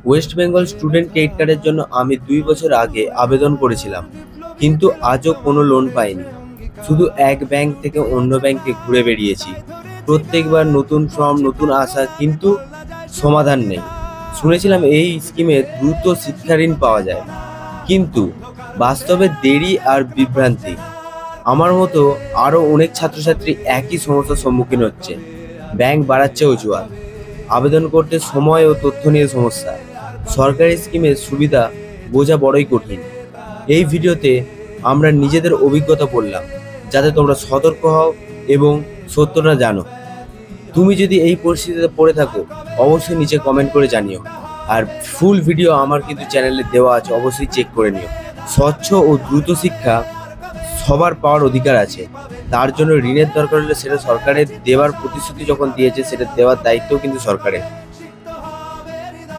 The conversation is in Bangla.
ওয়েস্ট বেঙ্গল স্টুডেন্ট ক্রেডিট কার্ডের জন্য আমি 2 বছর আগে আবেদন করেছিলাম, কিন্তু আজও কোনো লোন পাইনি। শুধু এক ব্যাংক থেকে অন্য ব্যাংকে ঘুরে বেরিয়েছি। প্রত্যেকবার নতুন ফর্ম, নতুন আশা, কিন্তু সমাধান নেই। শুনেছিলাম এই স্কিমে দ্রুত শিক্ষা ঋণ পাওয়া যায়, কিন্তু বাস্তবে দেরি আর বিভ্রান্তি। আমার মতো আরও অনেক ছাত্রছাত্রী একই সমস্যার সম্মুখীন হচ্ছে। ব্যাংক বাড়াচ্ছে অজুহাত, আবেদন করতে সময় ও তথ্য নিয়ে সমস্যা, সরকারি স্কিমের সুবিধা বোঝা বড়ই কঠিন। এই ভিডিওতে আমরা নিজেদের অভিজ্ঞতা বললাম, যাতে তোমরা সতর্ক হও এবং সত্যটা জানো। তুমি যদি এই পরিস্থিতিতে পড়ে থাকো, অবশ্যই নিচে কমেন্ট করে জানিও। আর ফুল ভিডিও আমার কিন্তু চ্যানেলে দেওয়া আছে, অবশ্যই চেক করে নিও। স্বচ্ছ ও দ্রুত শিক্ষা সবার পাওয়ার অধিকার আছে। তার জন্য ঋণের দরকার হলে সেটা সরকারের দেওয়ার প্রতিশ্রুতি যখন দিয়েছে, সেটা দেওয়ার দায়িত্বও কিন্তু সরকারের।